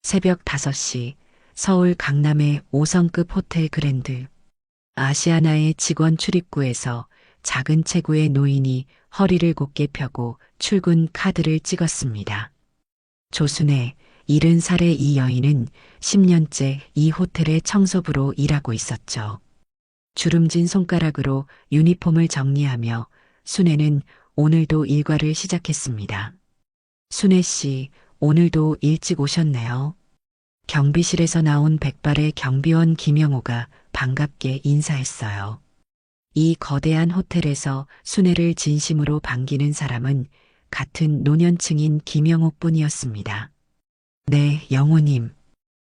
새벽 5시 서울 강남의 5성급 호텔 그랜드 아시아나의 직원 출입구에서 작은 체구의 노인이 허리를 곧게 펴고 출근 카드를 찍었습니다. 조순애, 70살의 이 여인은 10년째 이 호텔의 청소부로 일하고 있었죠. 주름진 손가락으로 유니폼을 정리하며 순애는 오늘도 일과를 시작했습니다. 순애 씨, 오늘도 일찍 오셨네요. 경비실에서 나온 백발의 경비원 김영호가 반갑게 인사했어요. 이 거대한 호텔에서 순애를 진심으로 반기는 사람은 같은 노년층인 김영호뿐이었습니다. 네, 영호님.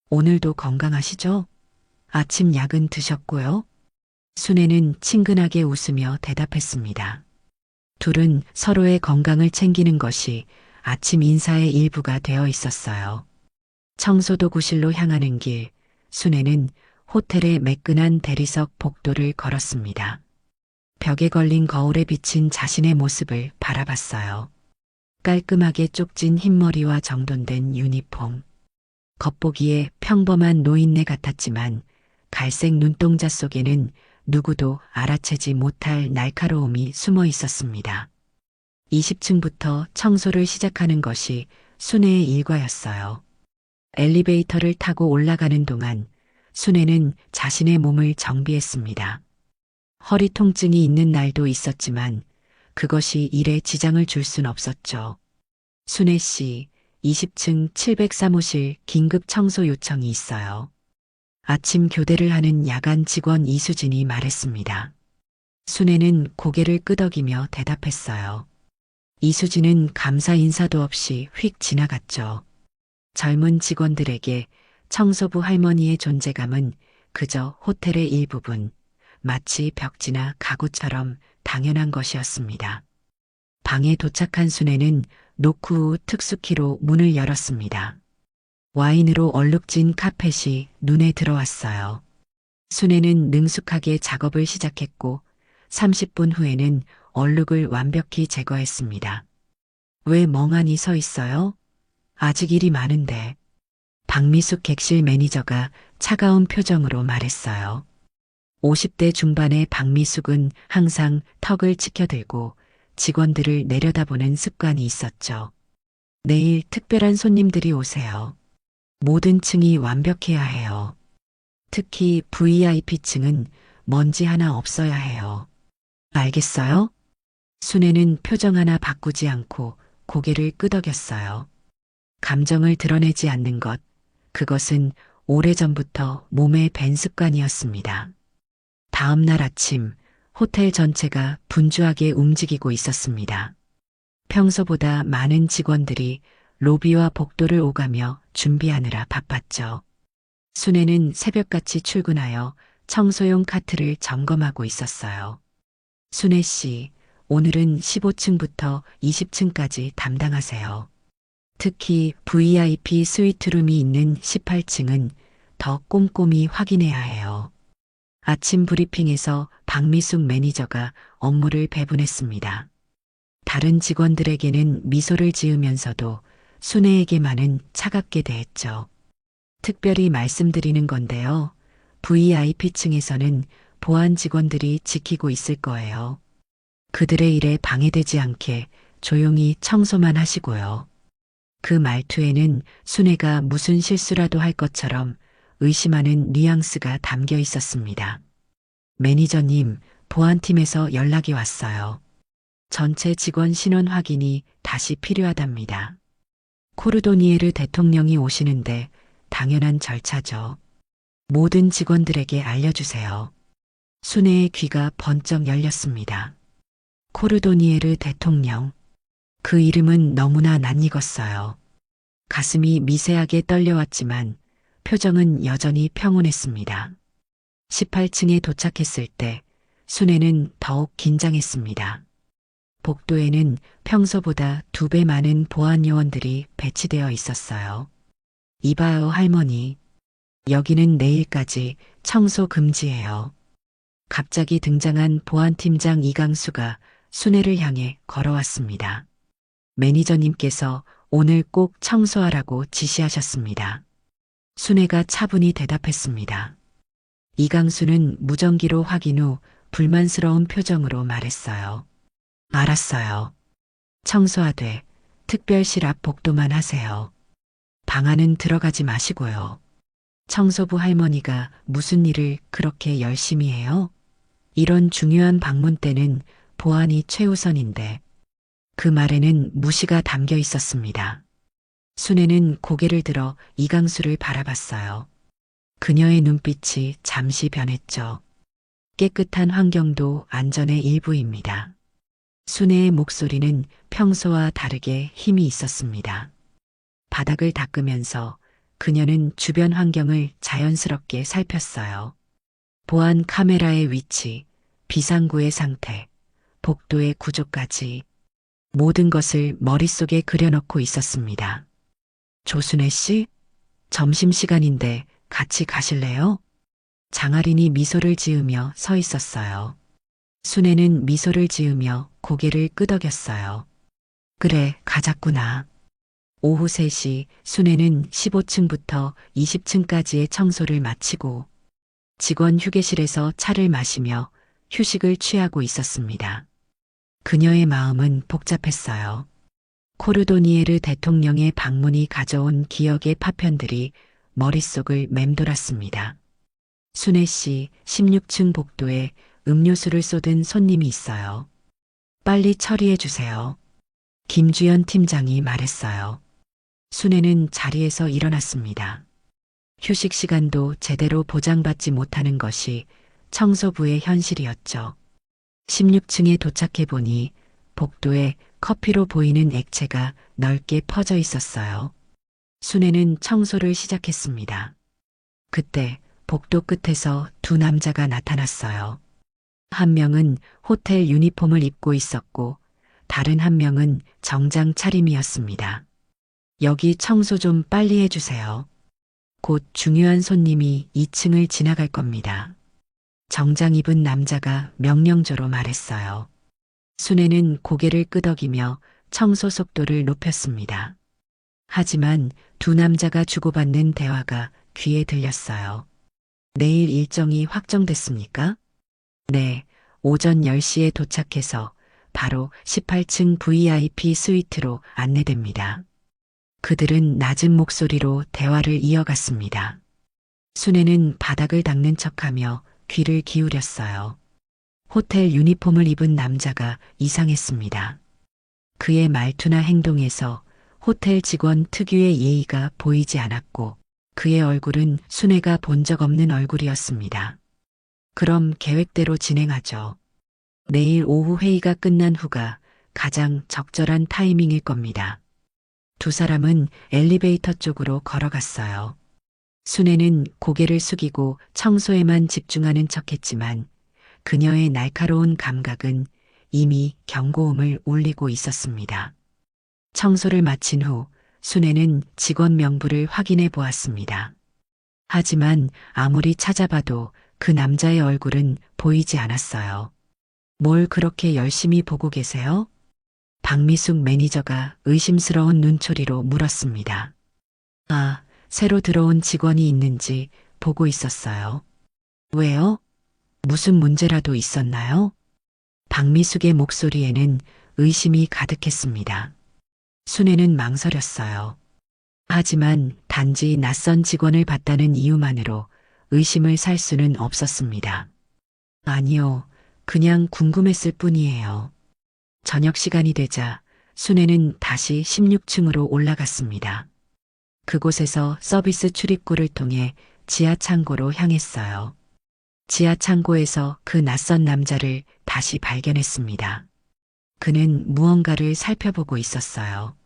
오늘도 건강하시죠? 아침 약은 드셨고요? 순애는 친근하게 웃으며 대답했습니다. 둘은 서로의 건강을 챙기는 것이 아침 인사의 일부가 되어 있었어요. 청소도구실로 향하는 길, 순애는 호텔의 매끈한 대리석 복도를 걸었습니다. 벽에 걸린 거울에 비친 자신의 모습을 바라봤어요. 깔끔하게 쪽진 흰머리와 정돈된 유니폼. 겉보기에 평범한 노인네 같았지만 갈색 눈동자 속에는 누구도 알아채지 못할 날카로움이 숨어 있었습니다. 20층부터 청소를 시작하는 것이 순애의 일과였어요. 엘리베이터를 타고 올라가는 동안 순애는 자신의 몸을 정비했습니다. 허리 통증이 있는 날도 있었지만 그것이 일에 지장을 줄 순 없었죠. 순애 씨, 20층 703호실 긴급 청소 요청이 있어요. 아침 교대를 하는 야간 직원 이수진이 말했습니다. 순애는 고개를 끄덕이며 대답했어요. 이수진은 감사 인사도 없이 휙 지나갔죠. 젊은 직원들에게 청소부 할머니의 존재감은 그저 호텔의 일부분, 마치 벽지나 가구처럼 당연한 것이었습니다. 방에 도착한 순애는 노크 후 특수키로 문을 열었습니다. 와인으로 얼룩진 카펫이 눈에 들어왔어요. 순애는 능숙하게 작업을 시작했고 30분 후에는 얼룩을 완벽히 제거했습니다. 왜 멍하니 서 있어요? 아직 일이 많은데. 박미숙 객실 매니저가 차가운 표정으로 말했어요. 50대 중반의 박미숙은 항상 턱을 치켜들고 직원들을 내려다보는 습관이 있었죠. 내일 특별한 손님들이 오세요. 모든 층이 완벽해야 해요. 특히 VIP층은 먼지 하나 없어야 해요. 알겠어요? 순애는 표정 하나 바꾸지 않고 고개를 끄덕였어요. 감정을 드러내지 않는 것, 그것은 오래전부터 몸에 밴 습관이었습니다. 다음 날 아침, 호텔 전체가 분주하게 움직이고 있었습니다. 평소보다 많은 직원들이 로비와 복도를 오가며 준비하느라 바빴죠. 순애는 새벽같이 출근하여 청소용 카트를 점검하고 있었어요. 순애 씨, 오늘은 15층부터 20층까지 담당하세요. 특히 VIP 스위트룸이 있는 18층은 더 꼼꼼히 확인해야 해요. 아침 브리핑에서 박미숙 매니저가 업무를 배분했습니다. 다른 직원들에게는 미소를 지으면서도 순애에게만은 차갑게 대했죠. 특별히 말씀드리는 건데요. VIP층에서는 보안 직원들이 지키고 있을 거예요. 그들의 일에 방해되지 않게 조용히 청소만 하시고요. 그 말투에는 순애가 무슨 실수라도 할 것처럼 의심하는 뉘앙스가 담겨 있었습니다. 매니저님, 보안팀에서 연락이 왔어요. 전체 직원 신원 확인이 다시 필요하답니다. 코르도니에르 대통령이 오시는데 당연한 절차죠. 모든 직원들에게 알려주세요. 순애의 귀가 번쩍 열렸습니다. 코르도니에르 대통령. 그 이름은 너무나 낯익었어요. 가슴이 미세하게 떨려왔지만 표정은 여전히 평온했습니다. 18층에 도착했을 때 순애는 더욱 긴장했습니다. 복도에는 평소보다 2배 많은 보안 요원들이 배치되어 있었어요. 이봐요, 할머니. 여기는 내일까지 청소 금지예요. 갑자기 등장한 보안팀장 이강수가 순애를 향해 걸어왔습니다. 매니저님께서 오늘 꼭 청소하라고 지시하셨습니다. 순애가 차분히 대답했습니다. 이강수는 무전기로 확인 후 불만스러운 표정으로 말했어요. 알았어요. 청소하되 특별실 앞 복도만 하세요. 방 안은 들어가지 마시고요. 청소부 할머니가 무슨 일을 그렇게 열심히 해요? 이런 중요한 방문 때는 보안이 최우선인데. 그 말에는 무시가 담겨 있었습니다. 순애는 고개를 들어 이강수를 바라봤어요. 그녀의 눈빛이 잠시 변했죠. 깨끗한 환경도 안전의 일부입니다. 순애의 목소리는 평소와 다르게 힘이 있었습니다. 바닥을 닦으면서 그녀는 주변 환경을 자연스럽게 살폈어요. 보안 카메라의 위치, 비상구의 상태, 복도의 구조까지 모든 것을 머릿속에 그려넣고 있었습니다. 조순애 씨, 점심시간인데 같이 가실래요? 장아린이 미소를 지으며 서 있었어요. 순애는 미소를 지으며 고개를 끄덕였어요. 그래, 가자꾸나. 오후 3시 순애는 15층부터 20층까지의 청소를 마치고 직원 휴게실에서 차를 마시며 휴식을 취하고 있었습니다. 그녀의 마음은 복잡했어요. 코르도니에르 대통령의 방문이 가져온 기억의 파편들이 머릿속을 맴돌았습니다. 순애 씨 16층 복도에 음료수를 쏟은 손님이 있어요. 빨리 처리해 주세요. 김주연 팀장이 말했어요. 순애는 자리에서 일어났습니다. 휴식 시간도 제대로 보장받지 못하는 것이 청소부의 현실이었죠. 16층에 도착해 보니 복도에 커피로 보이는 액체가 넓게 퍼져 있었어요. 순애는 청소를 시작했습니다. 그때 복도 끝에서 두 남자가 나타났어요. 한 명은 호텔 유니폼을 입고 있었고 다른 한 명은 정장 차림이었습니다. 여기 청소 좀 빨리 해주세요. 곧 중요한 손님이 2층을 지나갈 겁니다. 정장 입은 남자가 명령조로 말했어요. 순애는 고개를 끄덕이며 청소 속도를 높였습니다. 하지만 두 남자가 주고받는 대화가 귀에 들렸어요. 내일 일정이 확정됐습니까? 네, 오전 10시에 도착해서 바로 18층 VIP 스위트로 안내됩니다. 그들은 낮은 목소리로 대화를 이어갔습니다. 순애는 바닥을 닦는 척하며 귀를 기울였어요. 호텔 유니폼을 입은 남자가 이상했습니다. 그의 말투나 행동에서 호텔 직원 특유의 예의가 보이지 않았고 그의 얼굴은 순애가 본 적 없는 얼굴이었습니다. 그럼 계획대로 진행하죠. 내일 오후 회의가 끝난 후가 가장 적절한 타이밍일 겁니다. 두 사람은 엘리베이터 쪽으로 걸어갔어요. 순애는 고개를 숙이고 청소에만 집중하는 척했지만 그녀의 날카로운 감각은 이미 경고음을 울리고 있었습니다. 청소를 마친 후 순애는 직원 명부를 확인해 보았습니다. 하지만 아무리 찾아봐도 그 남자의 얼굴은 보이지 않았어요. 뭘 그렇게 열심히 보고 계세요? 박미숙 매니저가 의심스러운 눈초리로 물었습니다. 아, 새로 들어온 직원이 있는지 보고 있었어요. 왜요? 무슨 문제라도 있었나요? 박미숙의 목소리에는 의심이 가득했습니다. 순애는 망설였어요. 하지만 단지 낯선 직원을 봤다는 이유만으로 의심을 살 수는 없었습니다. 아니요, 그냥 궁금했을 뿐이에요. 저녁 시간이 되자 순애는 다시 16층으로 올라갔습니다. 그곳에서 서비스 출입구를 통해 지하 창고로 향했어요. 지하 창고에서 그 낯선 남자를 다시 발견했습니다. 그는 무언가를 살펴보고 있었어요.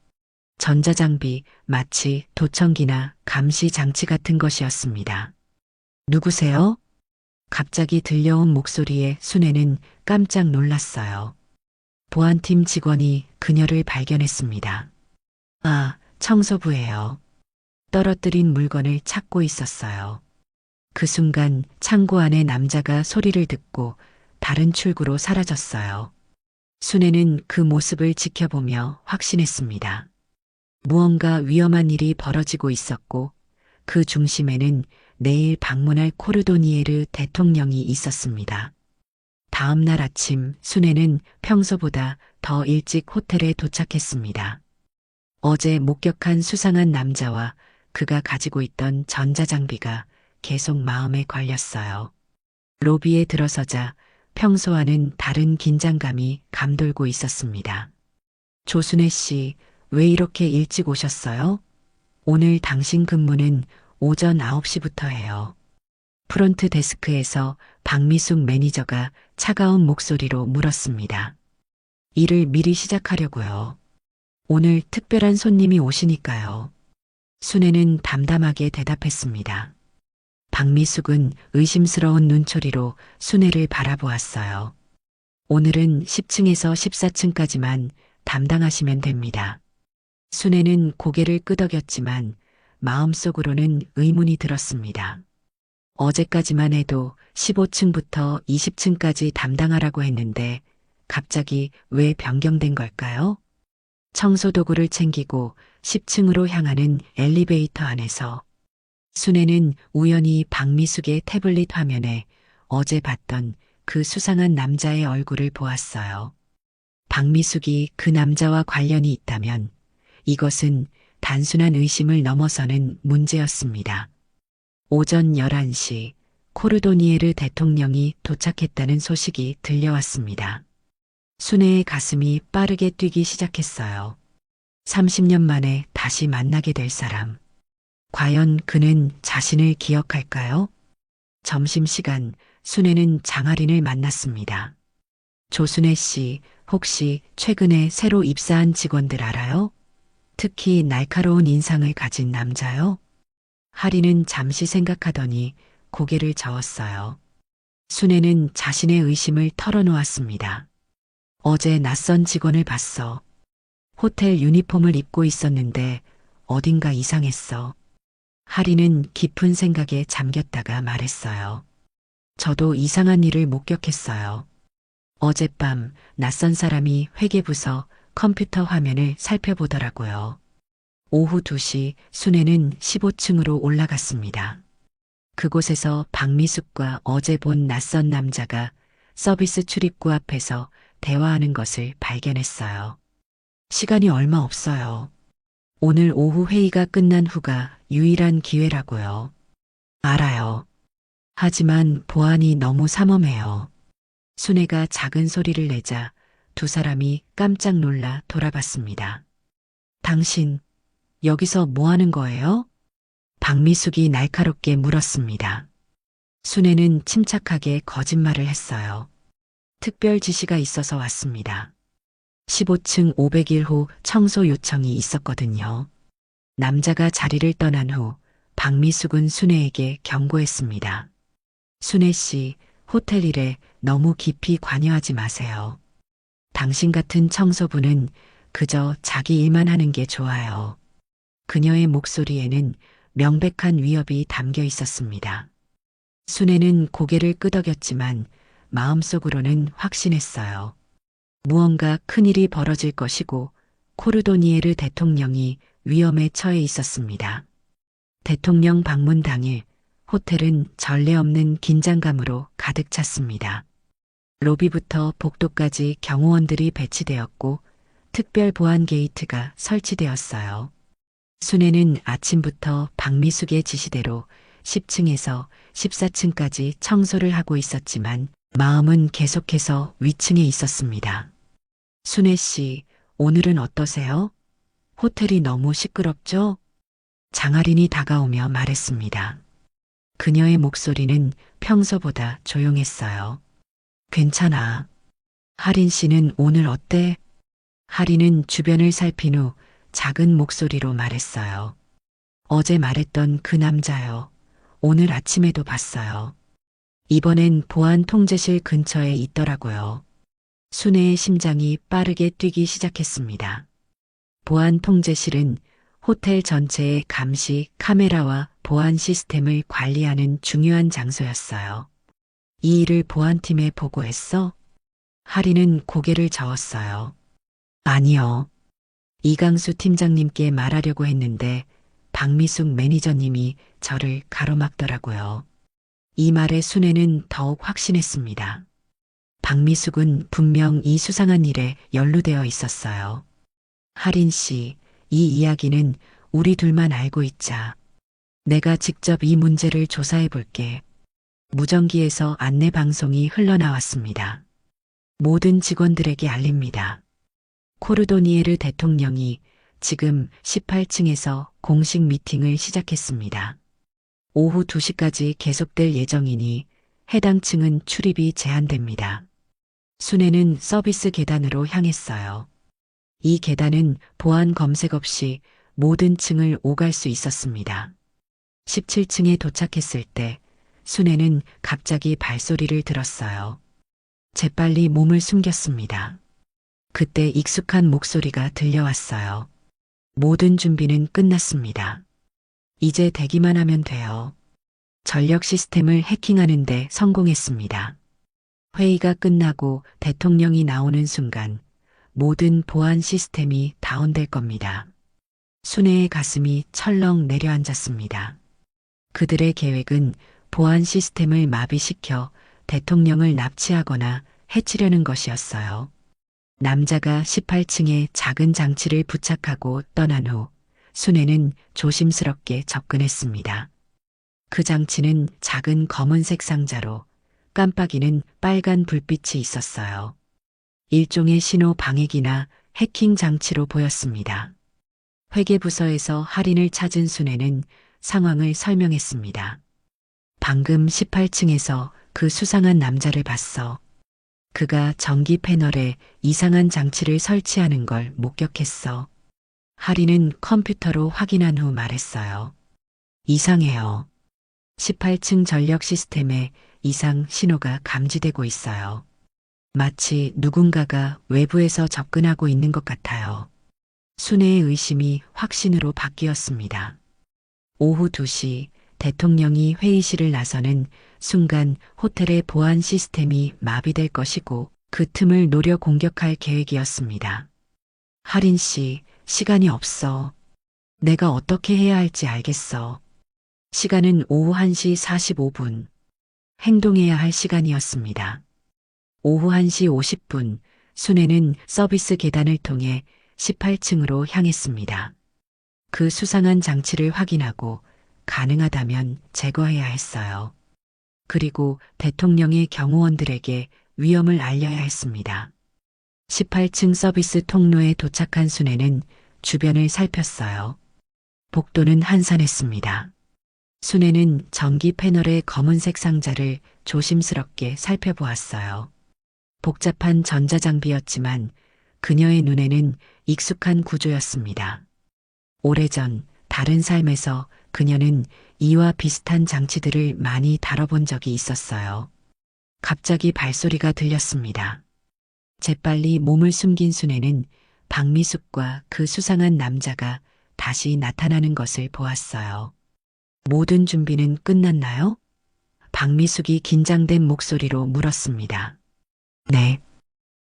전자장비, 마치 도청기나 감시 장치 같은 것이었습니다. 누구세요? 갑자기 들려온 목소리에 순애는 깜짝 놀랐어요. 보안팀 직원이 그녀를 발견했습니다. 아, 청소부예요. 떨어뜨린 물건을 찾고 있었어요. 그 순간 창고 안에 남자가 소리를 듣고 다른 출구로 사라졌어요. 순애는 그 모습을 지켜보며 확신했습니다. 무언가 위험한 일이 벌어지고 있었고 그 중심에는 내일 방문할 코르도니에르 대통령이 있었습니다. 다음 날 아침 순애는 평소보다 더 일찍 호텔에 도착했습니다. 어제 목격한 수상한 남자와 그가 가지고 있던 전자장비가 계속 마음에 걸렸어요. 로비에 들어서자 평소와는 다른 긴장감이 감돌고 있었습니다. 조순애 씨, 왜 이렇게 일찍 오셨어요? 오늘 당신 근무는 오전 9시부터 해요. 프론트 데스크에서 박미숙 매니저가 차가운 목소리로 물었습니다. 일을 미리 시작하려고요. 오늘 특별한 손님이 오시니까요. 순애는 담담하게 대답했습니다. 박미숙은 의심스러운 눈초리로 순애를 바라보았어요. 오늘은 10층에서 14층까지만 담당하시면 됩니다. 순애는 고개를 끄덕였지만 마음속으로는 의문이 들었습니다. 어제까지만 해도 15층부터 20층까지 담당하라고 했는데 갑자기 왜 변경된 걸까요? 청소 도구를 챙기고 10층으로 향하는 엘리베이터 안에서 순애는 우연히 박미숙의 태블릿 화면에 어제 봤던 그 수상한 남자의 얼굴을 보았어요. 박미숙이 그 남자와 관련이 있다면 이것은 단순한 의심을 넘어서는 문제였습니다. 오전 11시 코르도니에르 대통령이 도착했다는 소식이 들려왔습니다. 순애의 가슴이 빠르게 뛰기 시작했어요. 30년 만에 다시 만나게 될 사람. 과연 그는 자신을 기억할까요? 점심시간 순애는 장하린을 만났습니다. 조순애 씨, 혹시 최근에 새로 입사한 직원들 알아요? 특히 날카로운 인상을 가진 남자요? 하린은 잠시 생각하더니 고개를 저었어요. 순애는 자신의 의심을 털어놓았습니다. 어제 낯선 직원을 봤어. 호텔 유니폼을 입고 있었는데 어딘가 이상했어. 하린은 깊은 생각에 잠겼다가 말했어요. 저도 이상한 일을 목격했어요. 어젯밤 낯선 사람이 회계부서 컴퓨터 화면을 살펴보더라고요. 오후 2시 순애는 15층으로 올라갔습니다. 그곳에서 박미숙과 어제 본 낯선 남자가 서비스 출입구 앞에서 대화하는 것을 발견했어요. 시간이 얼마 없어요. 오늘 오후 회의가 끝난 후가 유일한 기회라고요. 알아요. 하지만 보안이 너무 삼엄해요. 순애가 작은 소리를 내자 두 사람이 깜짝 놀라 돌아봤습니다. 당신, 여기서 뭐 하는 거예요? 박미숙이 날카롭게 물었습니다. 순애는 침착하게 거짓말을 했어요. 특별 지시가 있어서 왔습니다. 15층 501호 청소 요청이 있었거든요. 남자가 자리를 떠난 후 박미숙은 순애에게 경고했습니다. 순애 씨, 호텔 일에 너무 깊이 관여하지 마세요. 당신 같은 청소부는 그저 자기 일만 하는 게 좋아요. 그녀의 목소리에는 명백한 위협이 담겨 있었습니다. 순애는 고개를 끄덕였지만 마음속으로는 확신했어요. 무언가 큰일이 벌어질 것이고 코르도니에르 대통령이 위험에 처해 있었습니다. 대통령 방문 당일 호텔은 전례 없는 긴장감으로 가득 찼습니다. 로비부터 복도까지 경호원들이 배치되었고 특별 보안 게이트가 설치되었어요. 순애는 아침부터 박미숙의 지시대로 10층에서 14층까지 청소를 하고 있었지만 마음은 계속해서 위층에 있었습니다. 순애 씨, 오늘은 어떠세요? 호텔이 너무 시끄럽죠? 장하린이 다가오며 말했습니다. 그녀의 목소리는 평소보다 조용했어요. 괜찮아. 하린 씨는 오늘 어때? 하린은 주변을 살핀 후 작은 목소리로 말했어요. 어제 말했던 그 남자요. 오늘 아침에도 봤어요. 이번엔 보안 통제실 근처에 있더라고요. 순애의 심장이 빠르게 뛰기 시작했습니다. 보안 통제실은 호텔 전체의 감시 카메라와 보안 시스템을 관리하는 중요한 장소였어요. 이 일을 보안팀에 보고했어? 하리는 고개를 저었어요. 아니요. 이강수 팀장님께 말하려고 했는데 박미숙 매니저님이 저를 가로막더라고요. 이 말에 순애는 더욱 확신했습니다. 박미숙은 분명 이 수상한 일에 연루되어 있었어요. 하린 씨, 이 이야기는 우리 둘만 알고 있자. 내가 직접 이 문제를 조사해 볼게. 무전기에서 안내 방송이 흘러나왔습니다. 모든 직원들에게 알립니다. 코르도니에르 대통령이 지금 18층에서 공식 미팅을 시작했습니다. 오후 2시까지 계속될 예정이니 해당 층은 출입이 제한됩니다. 순애는 서비스 계단으로 향했어요. 이 계단은 보안 검색 없이 모든 층을 오갈 수 있었습니다. 17층에 도착했을 때 순애는 갑자기 발소리를 들었어요. 재빨리 몸을 숨겼습니다. 그때 익숙한 목소리가 들려왔어요. 모든 준비는 끝났습니다. 이제 대기만 하면 돼요. 전력 시스템을 해킹하는데 성공했습니다. 회의가 끝나고 대통령이 나오는 순간 모든 보안 시스템이 다운될 겁니다. 순애의 가슴이 철렁 내려앉았습니다. 그들의 계획은 보안 시스템을 마비시켜 대통령을 납치하거나 해치려는 것이었어요. 남자가 18층에 작은 장치를 부착하고 떠난 후 순애는 조심스럽게 접근했습니다. 그 장치는 작은 검은색 상자로 깜빡이는 빨간 불빛이 있었어요. 일종의 신호 방해기나 해킹 장치로 보였습니다. 회계부서에서 할인을 찾은 순애는 상황을 설명했습니다. 방금 18층에서 그 수상한 남자를 봤어. 그가 전기 패널에 이상한 장치를 설치하는 걸 목격했어. 할인은 컴퓨터로 확인한 후 말했어요. 이상해요. 18층 전력 시스템에 이상 신호가 감지되고 있어요. 마치 누군가가 외부에서 접근하고 있는 것 같아요. 순애의 의심이 확신으로 바뀌었습니다. 오후 2시 대통령이 회의실을 나서는 순간 호텔의 보안 시스템이 마비될 것이고 그 틈을 노려 공격할 계획이었습니다. 하린 씨, 시간이 없어. 내가 어떻게 해야 할지 알겠어. 시간은 오후 1시 45분. 행동해야 할 시간이었습니다. 오후 1시 50분, 순애는 서비스 계단을 통해 18층으로 향했습니다. 그 수상한 장치를 확인하고 가능하다면 제거해야 했어요. 그리고 대통령의 경호원들에게 위험을 알려야 했습니다. 18층 서비스 통로에 도착한 순애는 주변을 살폈어요. 복도는 한산했습니다. 순애는 전기 패널의 검은색 상자를 조심스럽게 살펴보았어요. 복잡한 전자장비였지만 그녀의 눈에는 익숙한 구조였습니다. 오래전 다른 삶에서 그녀는 이와 비슷한 장치들을 많이 다뤄본 적이 있었어요. 갑자기 발소리가 들렸습니다. 재빨리 몸을 숨긴 순애는 박미숙과 그 수상한 남자가 다시 나타나는 것을 보았어요. 모든 준비는 끝났나요? 박미숙이 긴장된 목소리로 물었습니다. 네.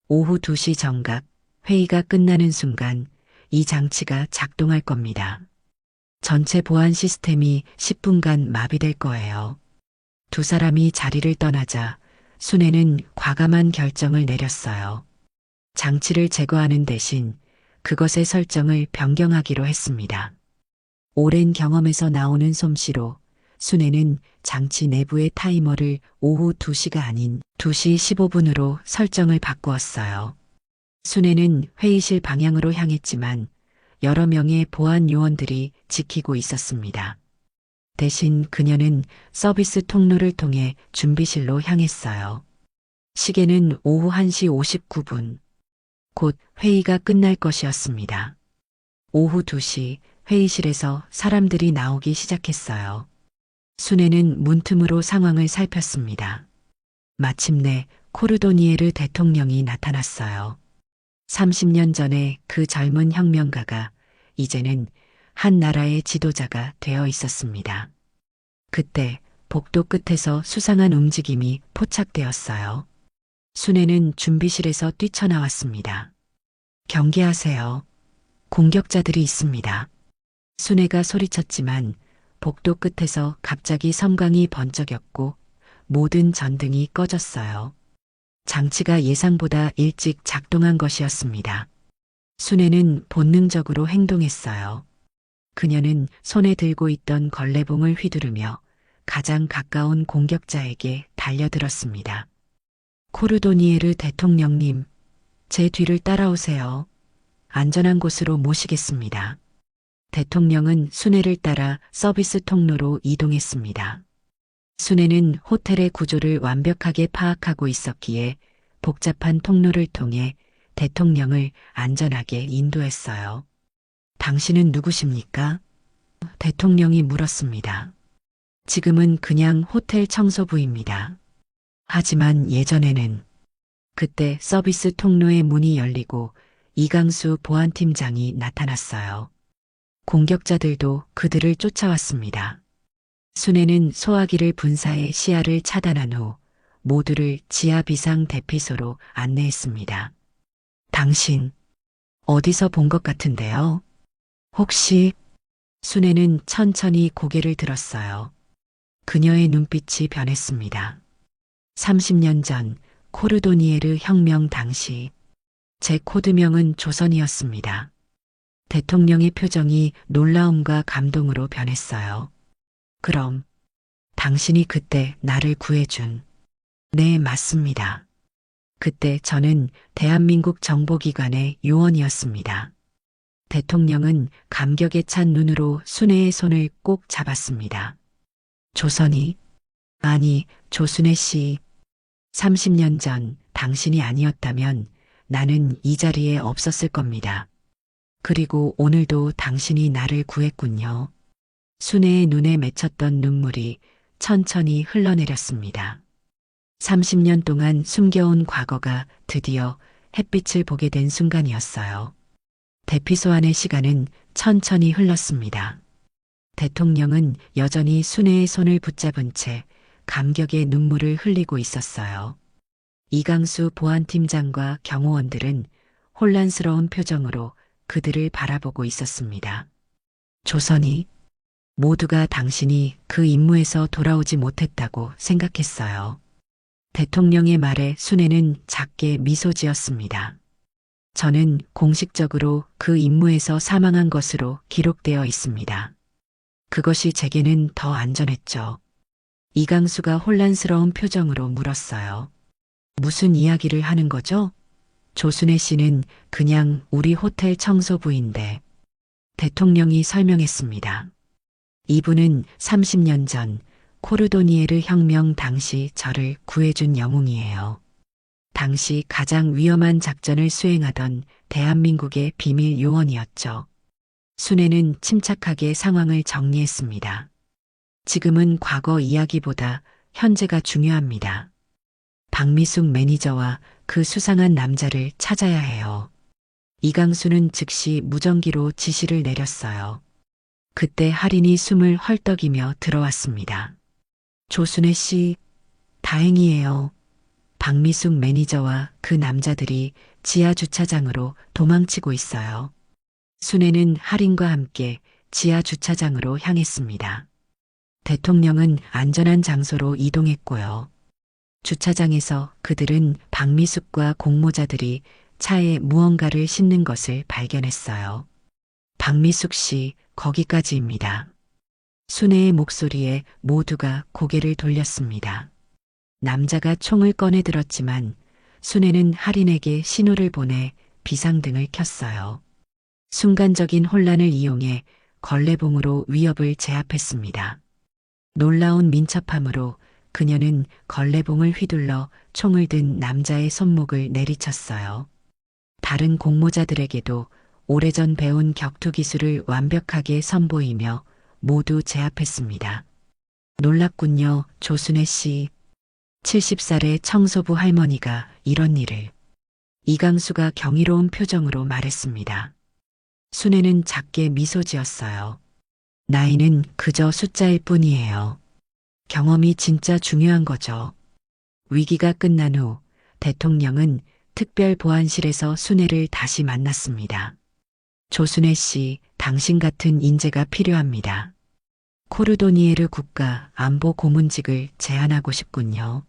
오후 2시 정각 회의가 끝나는 순간 이 장치가 작동할 겁니다. 전체 보안 시스템이 10분간 마비될 거예요. 두 사람이 자리를 떠나자 순애는 과감한 결정을 내렸어요. 장치를 제거하는 대신 그것의 설정을 변경하기로 했습니다. 오랜 경험에서 나오는 솜씨로 순애는 장치 내부의 타이머를 오후 2시가 아닌 2시 15분으로 설정을 바꾸었어요. 순애는 회의실 방향으로 향했지만 여러 명의 보안 요원들이 지키고 있었습니다. 대신 그녀는 서비스 통로를 통해 준비실로 향했어요. 시계는 오후 1시 59분. 곧 회의가 끝날 것이었습니다. 오후 2시 회의실에서 사람들이 나오기 시작했어요. 순애는 문틈으로 상황을 살폈습니다. 마침내 코르도니에르 대통령이 나타났어요. 30년 전에 그 젊은 혁명가가 이제는 한 나라의 지도자가 되어 있었습니다. 그때 복도 끝에서 수상한 움직임이 포착되었어요. 순애는 준비실에서 뛰쳐나왔습니다. 경계하세요. 공격자들이 있습니다. 순애가 소리쳤지만 복도 끝에서 갑자기 섬광이 번쩍였고 모든 전등이 꺼졌어요. 장치가 예상보다 일찍 작동한 것이었습니다. 순애는 본능적으로 행동했어요. 그녀는 손에 들고 있던 걸레봉을 휘두르며 가장 가까운 공격자에게 달려들었습니다. 코르도니에르 대통령님, 제 뒤를 따라오세요. 안전한 곳으로 모시겠습니다. 대통령은 순애를 따라 서비스 통로로 이동했습니다. 순애는 호텔의 구조를 완벽하게 파악하고 있었기에 복잡한 통로를 통해 대통령을 안전하게 인도했어요. 당신은 누구십니까? 대통령이 물었습니다. 지금은 그냥 호텔 청소부입니다. 하지만 예전에는 그때 서비스 통로의 문이 열리고 이강수 보안팀장이 나타났어요. 공격자들도 그들을 쫓아왔습니다. 순애는 소화기를 분사해 시야를 차단한 후 모두를 지하 비상 대피소로 안내했습니다. 당신, 어디서 본 것 같은데요? 혹시? 순애는 천천히 고개를 들었어요. 그녀의 눈빛이 변했습니다. 30년 전 코르도니에르 혁명 당시 제 코드명은 조선이었습니다. 대통령의 표정이 놀라움과 감동으로 변했어요. 그럼 당신이 그때 나를 구해준. 네, 맞습니다. 그때 저는 대한민국 정보기관의 요원이었습니다. 대통령은 감격에 찬 눈으로 순애의 손을 꼭 잡았습니다. 조선이? 아니, 조순애 씨. 30년 전 당신이 아니었다면 나는 이 자리에 없었을 겁니다. 그리고 오늘도 당신이 나를 구했군요. 순애의 눈에 맺혔던 눈물이 천천히 흘러내렸습니다. 30년 동안 숨겨온 과거가 드디어 햇빛을 보게 된 순간이었어요. 대피소 안의 시간은 천천히 흘렀습니다. 대통령은 여전히 순애의 손을 붙잡은 채 감격의 눈물을 흘리고 있었어요. 이강수 보안팀장과 경호원들은 혼란스러운 표정으로 그들을 바라보고 있었습니다. 조선이 모두가 당신이 그 임무에서 돌아오지 못했다고 생각했어요. 대통령의 말에 순애는 작게 미소 지었습니다. 저는 공식적으로 그 임무에서 사망한 것으로 기록되어 있습니다. 그것이 제게는 더 안전했죠. 이강수가 혼란스러운 표정으로 물었어요. 무슨 이야기를 하는 거죠? 조순애 씨는 그냥 우리 호텔 청소부인데. 대통령이 설명했습니다. 이분은 30년 전 코르도니에르 혁명 당시 저를 구해준 영웅이에요. 당시 가장 위험한 작전을 수행하던 대한민국의 비밀 요원이었죠. 순애는 침착하게 상황을 정리했습니다. 지금은 과거 이야기보다 현재가 중요합니다. 박미숙 매니저와 그 수상한 남자를 찾아야 해요. 이강수는 즉시 무전기로 지시를 내렸어요. 그때 할인이 숨을 헐떡이며 들어왔습니다. 조순애 씨, 다행이에요. 박미숙 매니저와 그 남자들이 지하 주차장으로 도망치고 있어요. 순애는 할인과 함께 지하 주차장으로 향했습니다. 대통령은 안전한 장소로 이동했고요. 주차장에서 그들은 박미숙과 공모자들이 차에 무언가를 싣는 것을 발견했어요. 박미숙 씨, 거기까지입니다. 순애의 목소리에 모두가 고개를 돌렸습니다. 남자가 총을 꺼내 들었지만 순애는 할인에게 신호를 보내 비상등을 켰어요. 순간적인 혼란을 이용해 걸레봉으로 위협을 제압했습니다. 놀라운 민첩함으로 그녀는 걸레봉을 휘둘러 총을 든 남자의 손목을 내리쳤어요. 다른 공모자들에게도 오래전 배운 격투 기술을 완벽하게 선보이며 모두 제압했습니다. 놀랍군요, 조순애 씨. 70살의 청소부 할머니가 이런 일을. 이강수가 경이로운 표정으로 말했습니다. 순애는 작게 미소 지었어요. 나이는 그저 숫자일 뿐이에요. 경험이 진짜 중요한 거죠. 위기가 끝난 후 대통령은 특별 보안실에서 순애를 다시 만났습니다. 조순애 씨, 당신 같은 인재가 필요합니다. 코르도니에르 국가 안보 고문직을 제안하고 싶군요.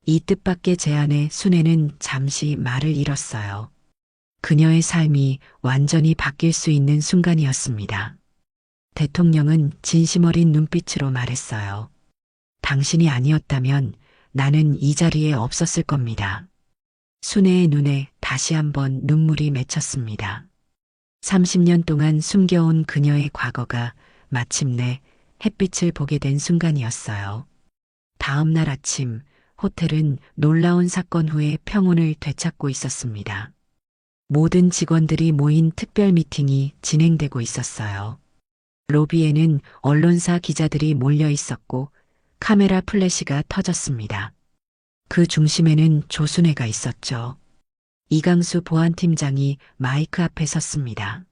이 뜻밖의 제안에 순애는 잠시 말을 잃었어요. 그녀의 삶이 완전히 바뀔 수 있는 순간이었습니다. 대통령은 진심 어린 눈빛으로 말했어요. 당신이 아니었다면 나는 이 자리에 없었을 겁니다. 순애의 눈에 다시 한번 눈물이 맺혔습니다. 30년 동안 숨겨온 그녀의 과거가 마침내 햇빛을 보게 된 순간이었어요. 다음 날 아침, 호텔은 놀라운 사건 후에 평온을 되찾고 있었습니다. 모든 직원들이 모인 특별 미팅이 진행되고 있었어요. 로비에는 언론사 기자들이 몰려 있었고 카메라 플래시가 터졌습니다. 그 중심에는 조순애가 있었죠. 이강수 보안팀장이 마이크 앞에 섰습니다.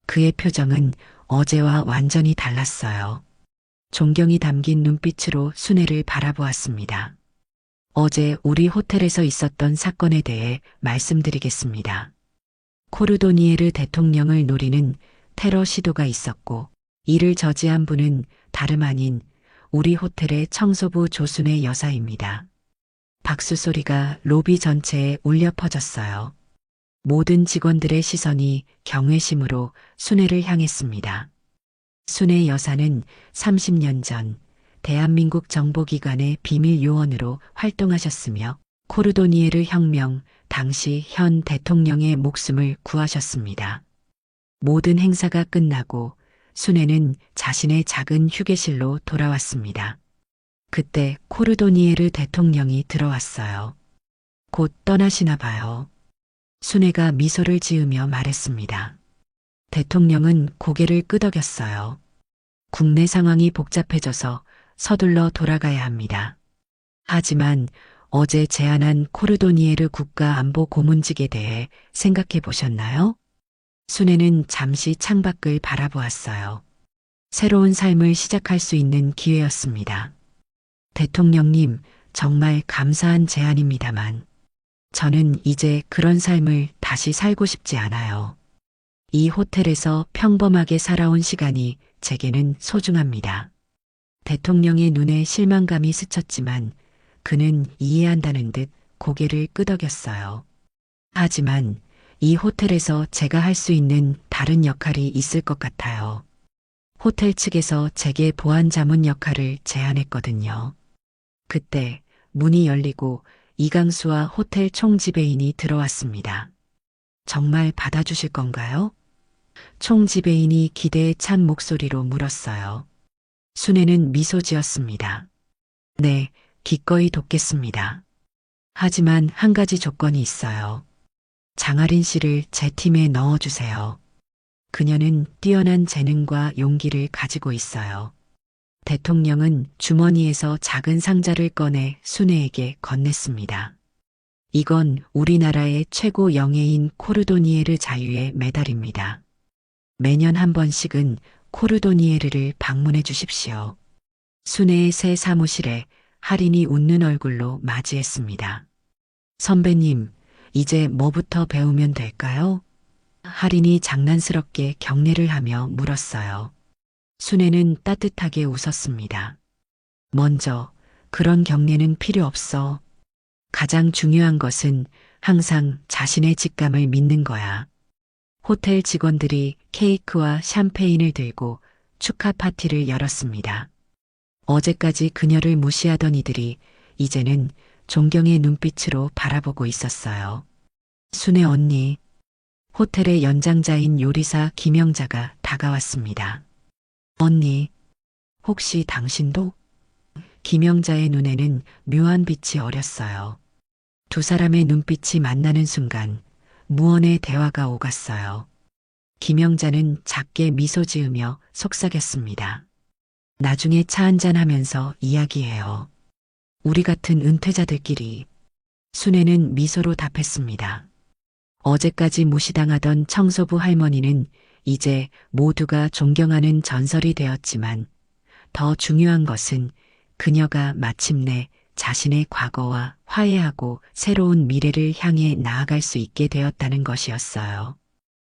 그의 표정은 어제와 완전히 달랐어요. 존경이 담긴 눈빛으로 순애를 바라보았습니다. 어제 우리 호텔에서 있었던 사건에 대해 말씀드리겠습니다. 코르도니에르 대통령을 노리는 테러 시도가 있었고 이를 저지한 분은 다름 아닌 우리 호텔의 청소부 조순애 여사입니다. 박수 소리가 로비 전체에 울려 퍼졌어요. 모든 직원들의 시선이 경외심으로 순애를 향했습니다. 순애 여사는 30년 전 대한민국 정보기관의 비밀 요원으로 활동하셨으며 코르도니에르 혁명 당시 현 대통령의 목숨을 구하셨습니다. 모든 행사가 끝나고 순애는 자신의 작은 휴게실로 돌아왔습니다. 그때 코르도니에르 대통령이 들어왔어요. 곧 떠나시나 봐요. 순애가 미소를 지으며 말했습니다. 대통령은 고개를 끄덕였어요. 국내 상황이 복잡해져서 서둘러 돌아가야 합니다. 하지만 어제 제안한 코르도니에르 국가안보 고문직에 대해 생각해 보셨나요? 순애는 잠시 창밖을 바라보았어요. 새로운 삶을 시작할 수 있는 기회였습니다. 대통령님, 정말 감사한 제안입니다만 저는 이제 그런 삶을 다시 살고 싶지 않아요. 이 호텔에서 평범하게 살아온 시간이 제게는 소중합니다. 대통령의 눈에 실망감이 스쳤지만 그는 이해한다는 듯 고개를 끄덕였어요. 하지만 이 호텔에서 제가 할 수 있는 다른 역할이 있을 것 같아요. 호텔 측에서 제게 보안 자문 역할을 제안했거든요. 그때 문이 열리고 이강수와 호텔 총지배인이 들어왔습니다. 정말 받아주실 건가요? 총지배인이 기대에 찬 목소리로 물었어요. 순애는 미소 지었습니다. 네, 기꺼이 돕겠습니다. 하지만 한 가지 조건이 있어요. 장아린 씨를 제 팀에 넣어주세요. 그녀는 뛰어난 재능과 용기를 가지고 있어요. 대통령은 주머니에서 작은 상자를 꺼내 순애에게 건넸습니다. 이건 우리나라의 최고 영예인 코르도니에르 자유의 메달입니다. 매년 한 번씩은 코르도니에르를 방문해 주십시오. 순애의 새 사무실에 할인이 웃는 얼굴로 맞이했습니다. 선배님, 이제 뭐부터 배우면 될까요? 할인이 장난스럽게 경례를 하며 물었어요. 순애는 따뜻하게 웃었습니다. 먼저, 그런 경례는 필요 없어. 가장 중요한 것은 항상 자신의 직감을 믿는 거야. 호텔 직원들이 케이크와 샴페인을 들고 축하 파티를 열었습니다. 어제까지 그녀를 무시하던 이들이 이제는 존경의 눈빛으로 바라보고 있었어요. 순애 언니, 호텔의 연장자인 요리사 김영자가 다가왔습니다. 언니, 혹시 당신도? 김영자의 눈에는 묘한 빛이 어렸어요. 두 사람의 눈빛이 만나는 순간 무언의 대화가 오갔어요. 김영자는 작게 미소 지으며 속삭였습니다. 나중에 차 한잔 하면서 이야기해요. 우리 같은 은퇴자들끼리. 순애는 미소로 답했습니다. 어제까지 무시당하던 청소부 할머니는 이제 모두가 존경하는 전설이 되었지만 더 중요한 것은 그녀가 마침내 자신의 과거와 화해하고 새로운 미래를 향해 나아갈 수 있게 되었다는 것이었어요.